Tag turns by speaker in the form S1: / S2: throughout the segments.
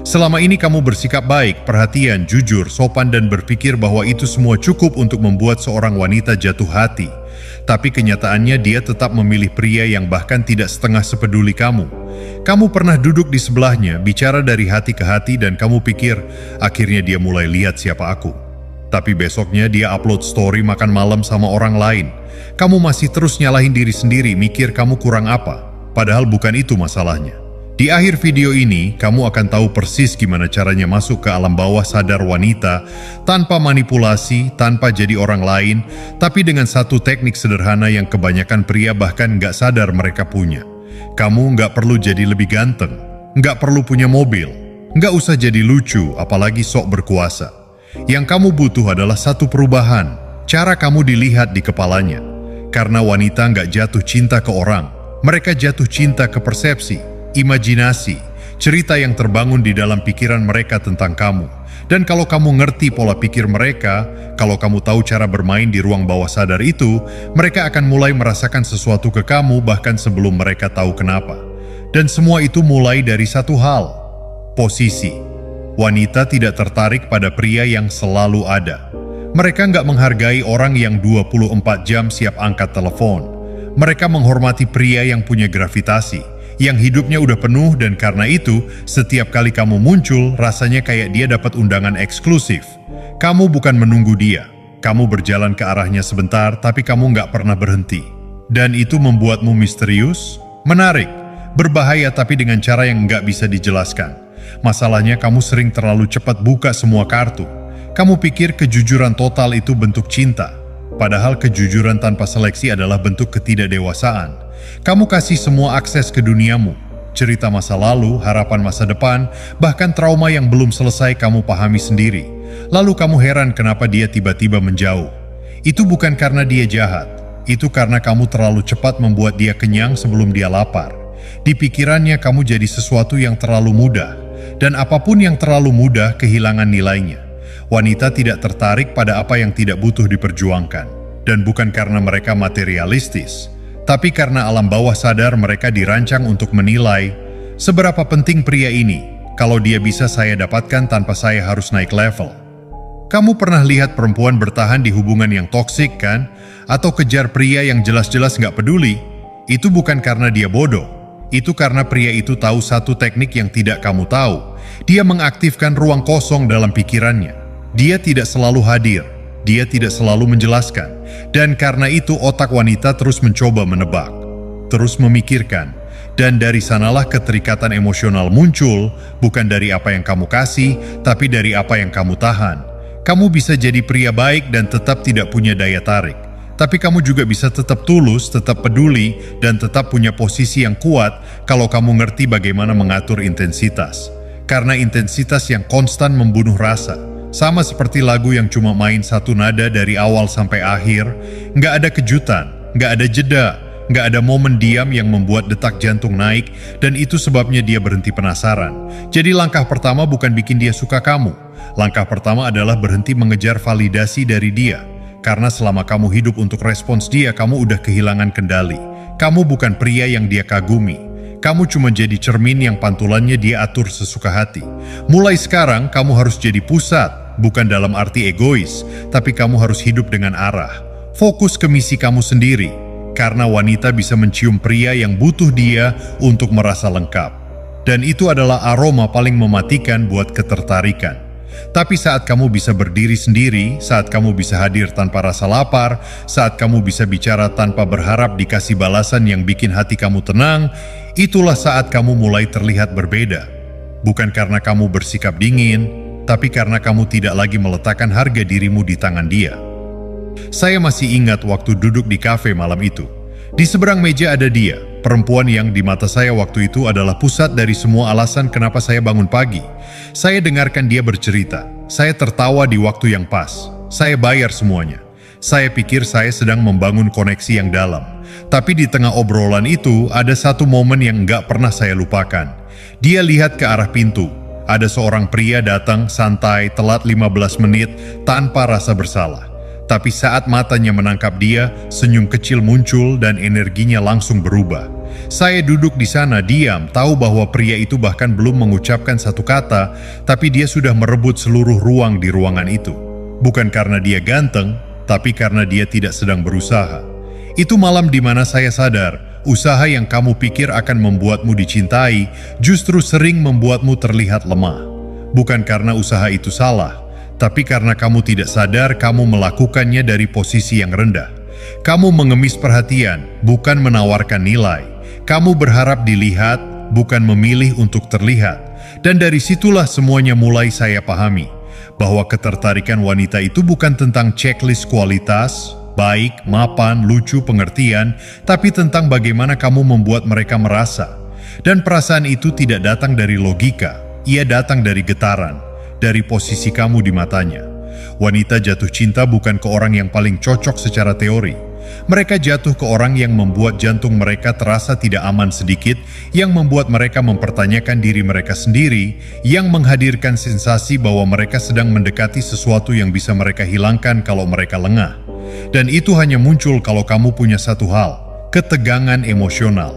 S1: Selama ini kamu bersikap baik, perhatian, jujur, sopan dan berpikir bahwa itu semua cukup untuk membuat seorang wanita jatuh hati. Tapi kenyataannya dia tetap memilih pria yang bahkan tidak setengah sepeduli kamu. Kamu pernah duduk di sebelahnya, bicara dari hati ke hati dan kamu pikir, akhirnya dia mulai lihat siapa aku. Tapi besoknya dia upload story makan malam sama orang lain. Kamu masih terus nyalahin diri sendiri, mikir kamu kurang apa. Padahal bukan itu masalahnya. Di akhir video ini, kamu akan tahu persis gimana caranya masuk ke alam bawah sadar wanita tanpa manipulasi, tanpa jadi orang lain, tapi dengan satu teknik sederhana yang kebanyakan pria bahkan nggak sadar mereka punya. Kamu nggak perlu jadi lebih ganteng, nggak perlu punya mobil, nggak usah jadi lucu, apalagi sok berkuasa. Yang kamu butuh adalah satu perubahan, cara kamu dilihat di kepalanya. Karena wanita nggak jatuh cinta ke orang, mereka jatuh cinta ke persepsi, imajinasi, cerita yang terbangun di dalam pikiran mereka tentang kamu. Dan kalau kamu ngerti pola pikir mereka, kalau kamu tahu cara bermain di ruang bawah sadar itu, mereka akan mulai merasakan sesuatu ke kamu bahkan sebelum mereka tahu kenapa. Dan semua itu mulai dari satu hal, posisi. Wanita tidak tertarik pada pria yang selalu ada. Mereka nggak menghargai orang yang 24 jam siap angkat telepon. Mereka menghormati pria yang punya gravitasi, yang hidupnya udah penuh dan karena itu, setiap kali kamu muncul, rasanya kayak dia dapat undangan eksklusif. Kamu bukan menunggu dia. Kamu berjalan ke arahnya sebentar, tapi kamu nggak pernah berhenti. Dan itu membuatmu misterius, menarik, berbahaya tapi dengan cara yang nggak bisa dijelaskan. Masalahnya kamu sering terlalu cepat buka semua kartu. Kamu pikir kejujuran total itu bentuk cinta. Padahal kejujuran tanpa seleksi adalah bentuk ketidakdewasaan. Kamu kasih semua akses ke duniamu. Cerita masa lalu, harapan masa depan, bahkan trauma yang belum selesai kamu pahami sendiri. Lalu kamu heran kenapa dia tiba-tiba menjauh. Itu bukan karena dia jahat. Itu karena kamu terlalu cepat membuat dia kenyang sebelum dia lapar. Di pikirannya kamu jadi sesuatu yang terlalu mudah. Dan apapun yang terlalu mudah kehilangan nilainya. Wanita tidak tertarik pada apa yang tidak butuh diperjuangkan. Dan bukan karena mereka materialistis, tapi karena alam bawah sadar mereka dirancang untuk menilai seberapa penting pria ini. Kalau dia bisa saya dapatkan tanpa saya harus naik level. Kamu pernah lihat perempuan bertahan di hubungan yang toksik kan? Atau kejar pria yang jelas-jelas nggak peduli? Itu bukan karena dia bodoh. Itu karena pria itu tahu satu teknik yang tidak kamu tahu. Dia mengaktifkan ruang kosong dalam pikirannya. Dia tidak selalu hadir. Dia tidak selalu menjelaskan. Dan karena itu otak wanita terus mencoba menebak. Terus memikirkan. Dan dari sanalah keterikatan emosional muncul. Bukan dari apa yang kamu kasih, tapi dari apa yang kamu tahan. Kamu bisa jadi pria baik dan tetap tidak punya daya tarik. Tapi kamu juga bisa tetap tulus, tetap peduli, dan tetap punya posisi yang kuat kalau kamu ngerti bagaimana mengatur intensitas. Karena intensitas yang konstan membunuh rasa. Sama seperti lagu yang cuma main satu nada dari awal sampai akhir, nggak ada kejutan, nggak ada jeda, nggak ada momen diam yang membuat detak jantung naik, dan itu sebabnya dia berhenti penasaran. Jadi langkah pertama bukan bikin dia suka kamu. Langkah pertama adalah berhenti mengejar validasi dari dia. Karena selama kamu hidup untuk respons dia, kamu udah kehilangan kendali. Kamu bukan pria yang dia kagumi. Kamu cuma jadi cermin yang pantulannya dia atur sesuka hati. Mulai sekarang, kamu harus jadi pusat. Bukan dalam arti egois, tapi kamu harus hidup dengan arah. Fokus ke misi kamu sendiri. Karena wanita bisa mencium pria yang butuh dia untuk merasa lengkap. Dan itu adalah aroma paling mematikan buat ketertarikan. Tapi saat kamu bisa berdiri sendiri, saat kamu bisa hadir tanpa rasa lapar, saat kamu bisa bicara tanpa berharap dikasih balasan yang bikin hati kamu tenang, itulah saat kamu mulai terlihat berbeda. Bukan karena kamu bersikap dingin, tapi karena kamu tidak lagi meletakkan harga dirimu di tangan dia. Saya masih ingat waktu duduk di kafe malam itu. Di seberang meja ada dia, perempuan yang di mata saya waktu itu adalah pusat dari semua alasan kenapa saya bangun pagi. Saya dengarkan dia bercerita. Saya tertawa di waktu yang pas. Saya bayar semuanya. Saya pikir saya sedang membangun koneksi yang dalam. Tapi di tengah obrolan itu, ada satu momen yang nggak pernah saya lupakan. Dia lihat ke arah pintu. Ada seorang pria datang santai, telat 15 menit, tanpa rasa bersalah. Tapi saat matanya menangkap dia, senyum kecil muncul dan energinya langsung berubah. Saya duduk di sana diam, tahu bahwa pria itu bahkan belum mengucapkan satu kata, tapi dia sudah merebut seluruh ruang di ruangan itu. Bukan karena dia ganteng, tapi karena dia tidak sedang berusaha. Itu malam di mana saya sadar, usaha yang kamu pikir akan membuatmu dicintai, justru sering membuatmu terlihat lemah. Bukan karena usaha itu salah, tapi karena kamu tidak sadar kamu melakukannya dari posisi yang rendah. Kamu mengemis perhatian, bukan menawarkan nilai. Kamu berharap dilihat, bukan memilih untuk terlihat. Dan dari situlah semuanya mulai saya pahami, bahwa ketertarikan wanita itu bukan tentang checklist kualitas, baik, mapan, lucu, pengertian, tapi tentang bagaimana kamu membuat mereka merasa. Dan perasaan itu tidak datang dari logika, ia datang dari getaran, dari posisi kamu di matanya. Wanita jatuh cinta bukan ke orang yang paling cocok secara teori. Mereka jatuh ke orang yang membuat jantung mereka terasa tidak aman sedikit, yang membuat mereka mempertanyakan diri mereka sendiri, yang menghadirkan sensasi bahwa mereka sedang mendekati sesuatu yang bisa mereka hilangkan kalau mereka lengah. Dan itu hanya muncul kalau kamu punya satu hal, ketegangan emosional.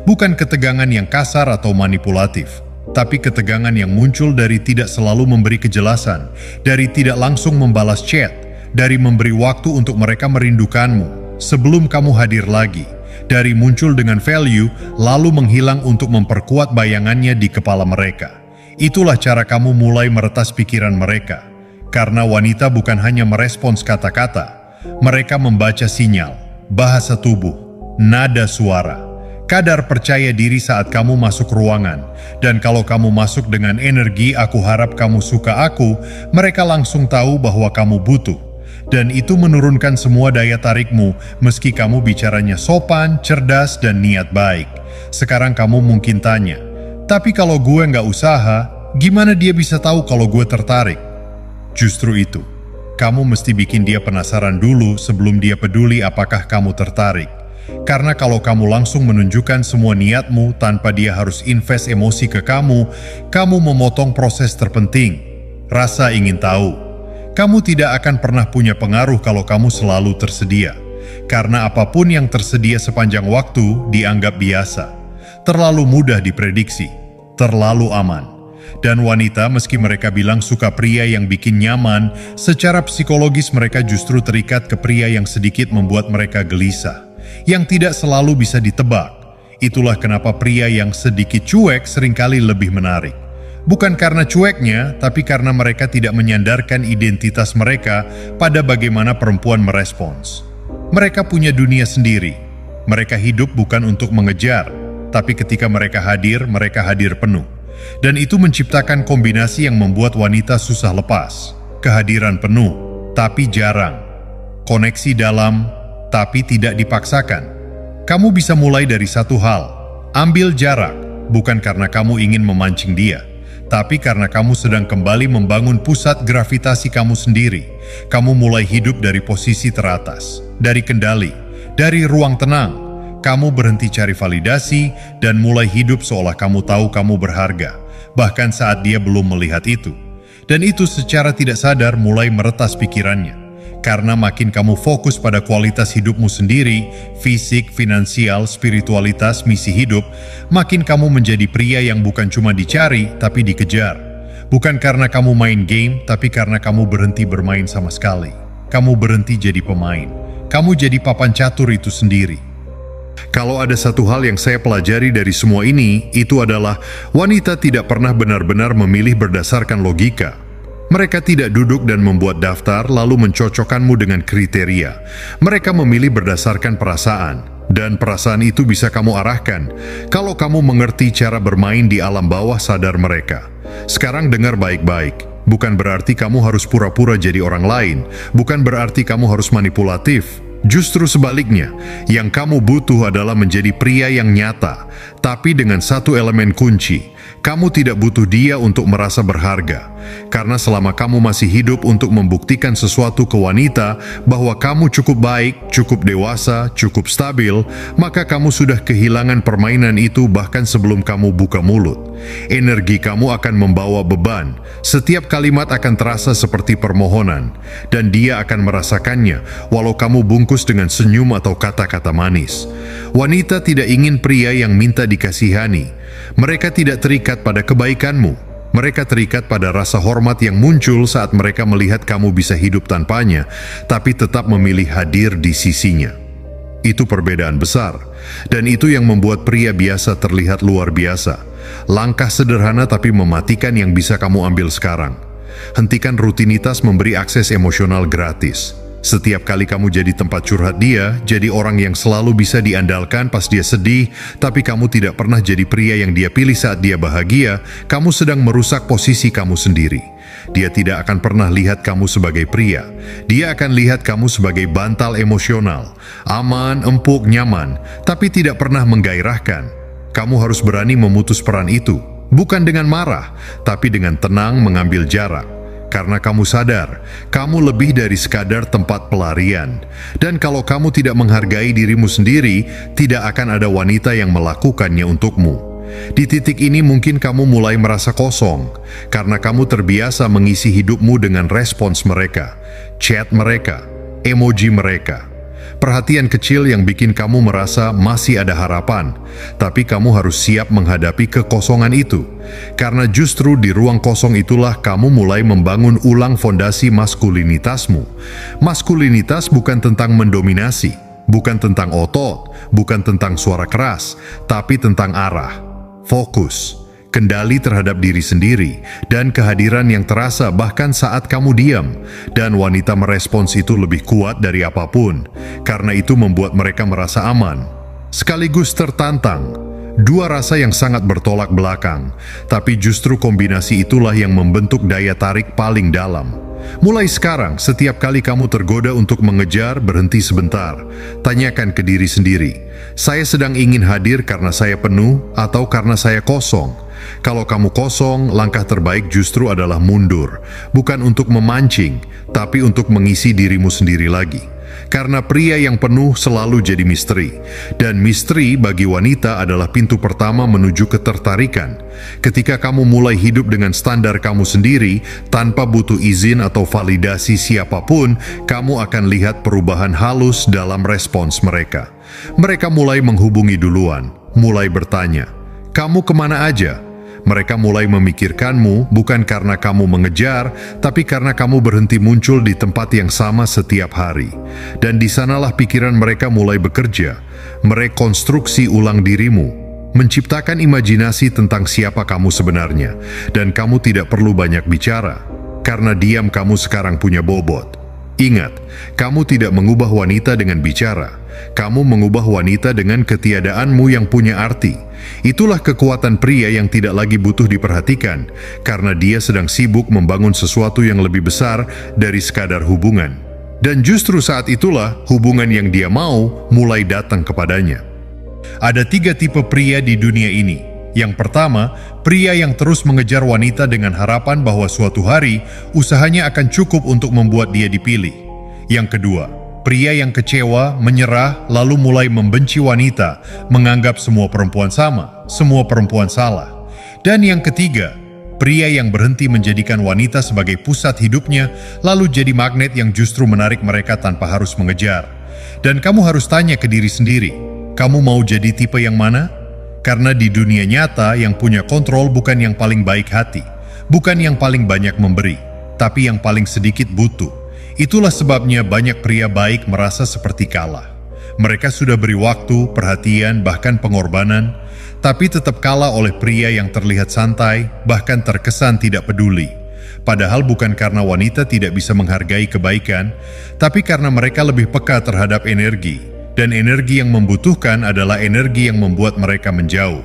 S1: Bukan ketegangan yang kasar atau manipulatif, tapi ketegangan yang muncul dari tidak selalu memberi kejelasan, dari tidak langsung membalas chat, dari memberi waktu untuk mereka merindukanmu sebelum kamu hadir lagi, dari muncul dengan value lalu menghilang untuk memperkuat bayangannya di kepala mereka. Itulah cara kamu mulai meretas pikiran mereka, karena wanita bukan hanya merespons kata-kata, mereka membaca sinyal, bahasa tubuh, nada suara, kadar percaya diri saat kamu masuk ruangan. Dan kalau kamu masuk dengan energi "aku harap kamu suka aku", mereka langsung tahu bahwa kamu butuh. Dan itu menurunkan semua daya tarikmu, meski kamu bicaranya sopan, cerdas, dan niat baik. Sekarang kamu mungkin tanya, tapi kalau gue nggak usaha, gimana dia bisa tahu kalau gue tertarik? Justru itu, kamu mesti bikin dia penasaran dulu sebelum dia peduli apakah kamu tertarik. Karena kalau kamu langsung menunjukkan semua niatmu tanpa dia harus invest emosi ke kamu memotong proses terpenting, rasa ingin tahu. Kamu tidak akan pernah punya pengaruh kalau kamu selalu tersedia. Karena apapun yang tersedia sepanjang waktu dianggap biasa. Terlalu mudah diprediksi, terlalu aman. Dan wanita meski mereka bilang suka pria yang bikin nyaman, secara psikologis mereka justru terikat ke pria yang sedikit membuat mereka gelisah, yang tidak selalu bisa ditebak. Itulah kenapa pria yang sedikit cuek seringkali lebih menarik. Bukan karena cueknya, tapi karena mereka tidak menyandarkan identitas mereka pada bagaimana perempuan merespons. Mereka punya dunia sendiri. Mereka hidup bukan untuk mengejar, tapi ketika mereka hadir penuh. Dan itu menciptakan kombinasi yang membuat wanita susah lepas. Kehadiran penuh, tapi jarang. Koneksi dalam, tapi tidak dipaksakan. Kamu bisa mulai dari satu hal, ambil jarak, bukan karena kamu ingin memancing dia, tapi karena kamu sedang kembali membangun pusat gravitasi kamu sendiri. Kamu mulai hidup dari posisi teratas, dari kendali, dari ruang tenang. Kamu berhenti cari validasi dan mulai hidup seolah kamu tahu kamu berharga, bahkan saat dia belum melihat itu. Dan itu secara tidak sadar mulai meretas pikirannya. Karena makin kamu fokus pada kualitas hidupmu sendiri, fisik, finansial, spiritualitas, misi hidup, makin kamu menjadi pria yang bukan cuma dicari, tapi dikejar. Bukan karena kamu main game, tapi karena kamu berhenti bermain sama sekali. Kamu berhenti jadi pemain. Kamu jadi papan catur itu sendiri. Kalau ada satu hal yang saya pelajari dari semua ini, itu adalah wanita tidak pernah benar-benar memilih berdasarkan logika. Mereka tidak duduk dan membuat daftar lalu mencocokkanmu dengan kriteria. Mereka memilih berdasarkan perasaan, dan perasaan itu bisa kamu arahkan kalau kamu mengerti cara bermain di alam bawah sadar mereka. Sekarang dengar baik-baik. Bukan berarti kamu harus pura-pura jadi orang lain. Bukan berarti kamu harus manipulatif. Justru sebaliknya, yang kamu butuh adalah menjadi pria yang nyata, tapi dengan satu elemen kunci. Kamu tidak butuh dia untuk merasa berharga, karena selama kamu masih hidup untuk membuktikan sesuatu ke wanita bahwa kamu cukup baik, cukup dewasa, cukup stabil, maka kamu sudah kehilangan permainan itu bahkan sebelum kamu buka mulut. Energi kamu akan membawa beban, setiap kalimat akan terasa seperti permohonan, dan dia akan merasakannya walau kamu bungkus dengan senyum atau kata-kata manis. Wanita tidak ingin pria yang minta dikasihani. Mereka tidak terikat pada kebaikanmu. Mereka terikat pada rasa hormat yang muncul saat mereka melihat kamu bisa hidup tanpanya, tapi tetap memilih hadir di sisinya. Itu perbedaan besar, dan itu yang membuat pria biasa terlihat luar biasa. Langkah sederhana tapi mematikan yang bisa kamu ambil sekarang. Hentikan rutinitas memberi akses emosional gratis. Setiap kali kamu jadi tempat curhat dia, jadi orang yang selalu bisa diandalkan pas dia sedih, tapi kamu tidak pernah jadi pria yang dia pilih saat dia bahagia, kamu sedang merusak posisi kamu sendiri. Dia tidak akan pernah lihat kamu sebagai pria. Dia akan lihat kamu sebagai bantal emosional, aman, empuk, nyaman, tapi tidak pernah menggairahkan. Kamu harus berani memutus peran itu, bukan dengan marah, tapi dengan tenang mengambil jarak. Karena kamu sadar, kamu lebih dari sekadar tempat pelarian. Dan kalau kamu tidak menghargai dirimu sendiri, tidak akan ada wanita yang melakukannya untukmu. Di titik ini mungkin kamu mulai merasa kosong, karena kamu terbiasa mengisi hidupmu dengan respons mereka, chat mereka, emoji mereka. Perhatian kecil yang bikin kamu merasa masih ada harapan, tapi kamu harus siap menghadapi kekosongan itu. Karena justru di ruang kosong itulah kamu mulai membangun ulang fondasi maskulinitasmu. Maskulinitas bukan tentang mendominasi, bukan tentang otot, bukan tentang suara keras, tapi tentang arah, fokus, kendali terhadap diri sendiri, dan kehadiran yang terasa bahkan saat kamu diam. Dan wanita merespons itu lebih kuat dari apapun, karena itu membuat mereka merasa aman. Sekaligus tertantang, dua rasa yang sangat bertolak belakang, tapi justru kombinasi itulah yang membentuk daya tarik paling dalam. Mulai sekarang, setiap kali kamu tergoda untuk mengejar, berhenti sebentar. Tanyakan ke diri sendiri, saya sedang ingin hadir karena saya penuh atau karena saya kosong? Kalau kamu kosong, langkah terbaik justru adalah mundur. Bukan untuk memancing, tapi untuk mengisi dirimu sendiri lagi. Karena pria yang penuh selalu jadi misteri. Dan misteri bagi wanita adalah pintu pertama menuju ketertarikan. Ketika kamu mulai hidup dengan standar kamu sendiri, tanpa butuh izin atau validasi siapapun, kamu akan lihat perubahan halus dalam respons mereka. Mereka mulai menghubungi duluan, mulai bertanya, "Kamu kemana aja?" Mereka mulai memikirkanmu bukan karena kamu mengejar, tapi karena kamu berhenti muncul di tempat yang sama setiap hari. Dan di sanalah pikiran mereka mulai bekerja, merekonstruksi ulang dirimu, menciptakan imajinasi tentang siapa kamu sebenarnya. Dan kamu tidak perlu banyak bicara, karena diam kamu sekarang punya bobot. Ingat, kamu tidak mengubah wanita dengan bicara. Kamu mengubah wanita dengan ketiadaanmu yang punya arti. Itulah kekuatan pria yang tidak lagi butuh diperhatikan, karena dia sedang sibuk membangun sesuatu yang lebih besar dari sekadar hubungan. Dan justru saat itulah hubungan yang dia mau mulai datang kepadanya. Ada 3 tipe pria di dunia ini. Yang pertama, pria yang terus mengejar wanita dengan harapan bahwa suatu hari usahanya akan cukup untuk membuat dia dipilih. Yang kedua, pria yang kecewa, menyerah, lalu mulai membenci wanita, menganggap semua perempuan sama, semua perempuan salah. Dan yang ketiga, pria yang berhenti menjadikan wanita sebagai pusat hidupnya, lalu jadi magnet yang justru menarik mereka tanpa harus mengejar. Dan kamu harus tanya ke diri sendiri, kamu mau jadi tipe yang mana? Karena di dunia nyata yang punya kontrol bukan yang paling baik hati, bukan yang paling banyak memberi, tapi yang paling sedikit butuh. Itulah sebabnya banyak pria baik merasa seperti kalah. Mereka sudah beri waktu, perhatian, bahkan pengorbanan, tapi tetap kalah oleh pria yang terlihat santai, bahkan terkesan tidak peduli. Padahal bukan karena wanita tidak bisa menghargai kebaikan, tapi karena mereka lebih peka terhadap energi. Dan energi yang membutuhkan adalah energi yang membuat mereka menjauh.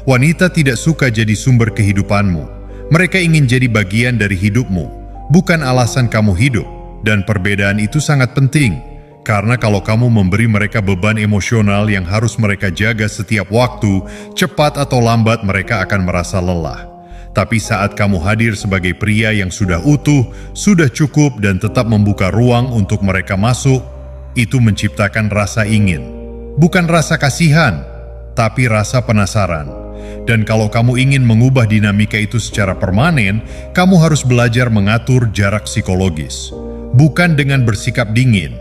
S1: Wanita tidak suka jadi sumber kehidupanmu. Mereka ingin jadi bagian dari hidupmu, bukan alasan kamu hidup. Dan perbedaan itu sangat penting, Karena kalau kamu memberi mereka beban emosional yang harus mereka jaga setiap waktu, cepat atau lambat mereka akan merasa lelah. Tapi saat kamu hadir sebagai pria yang sudah utuh, sudah cukup dan tetap membuka ruang untuk mereka masuk, itu menciptakan rasa ingin. Bukan rasa kasihan, tapi rasa penasaran. Dan kalau kamu ingin mengubah dinamika itu secara permanen, kamu harus belajar mengatur jarak psikologis. Bukan dengan bersikap dingin,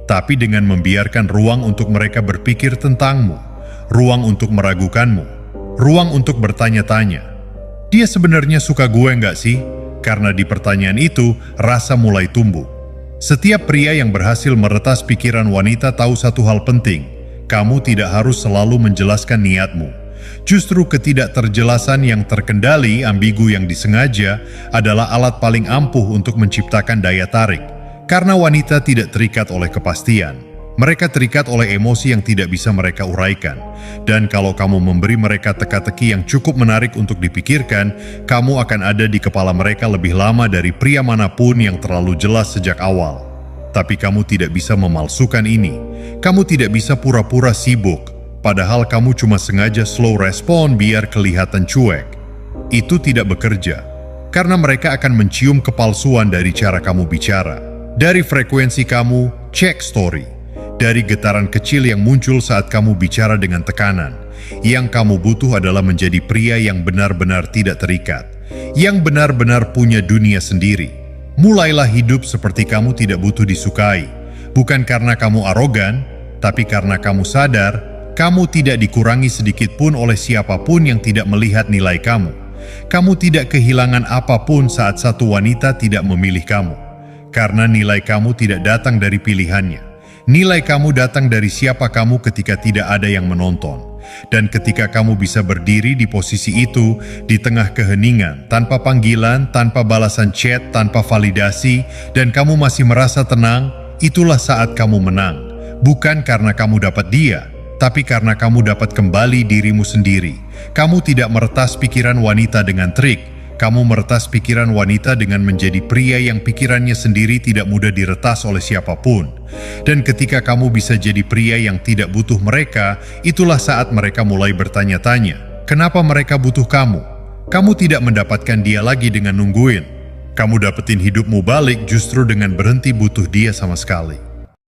S1: tapi dengan membiarkan ruang untuk mereka berpikir tentangmu, ruang untuk meragukanmu, ruang untuk bertanya-tanya. Dia sebenarnya suka gue nggak sih? Karena di pertanyaan itu, rasa mulai tumbuh. Setiap pria yang berhasil meretas pikiran wanita tahu satu hal penting, kamu tidak harus selalu menjelaskan niatmu. Justru ketidakterjelasan yang terkendali, ambigu yang disengaja, adalah alat paling ampuh untuk menciptakan daya tarik. Karena wanita tidak terikat oleh kepastian. Mereka terikat oleh emosi yang tidak bisa mereka uraikan. Dan kalau kamu memberi mereka teka-teki yang cukup menarik untuk dipikirkan, kamu akan ada di kepala mereka lebih lama dari pria manapun yang terlalu jelas sejak awal. Tapi kamu tidak bisa memalsukan ini. Kamu tidak bisa pura-pura sibuk, padahal kamu cuma sengaja slow respon biar kelihatan cuek. Itu tidak bekerja, karena mereka akan mencium kepalsuan dari cara kamu bicara. Dari frekuensi kamu, cek story. Dari getaran kecil yang muncul saat kamu bicara dengan tekanan. Yang kamu butuh adalah menjadi pria yang benar-benar tidak terikat. Yang benar-benar punya dunia sendiri. Mulailah hidup seperti kamu tidak butuh disukai. Bukan karena kamu arogan, tapi karena kamu sadar, kamu tidak dikurangi sedikit pun oleh siapapun yang tidak melihat nilai kamu. Kamu tidak kehilangan apapun saat satu wanita tidak memilih kamu. Karena nilai kamu tidak datang dari pilihannya. Nilai kamu datang dari siapa kamu ketika tidak ada yang menonton. Dan ketika kamu bisa berdiri di posisi itu, di tengah keheningan, tanpa panggilan, tanpa balasan chat, tanpa validasi, dan kamu masih merasa tenang, itulah saat kamu menang. Bukan karena kamu dapat dia, tapi karena kamu dapat kembali dirimu sendiri. Kamu tidak meretas pikiran wanita dengan trik. Kamu meretas pikiran wanita dengan menjadi pria yang pikirannya sendiri tidak mudah diretas oleh siapapun. Dan ketika kamu bisa jadi pria yang tidak butuh mereka, itulah saat mereka mulai bertanya-tanya, kenapa mereka butuh kamu? Kamu tidak mendapatkan dia lagi dengan nungguin. Kamu dapetin hidupmu balik justru dengan berhenti butuh dia sama sekali.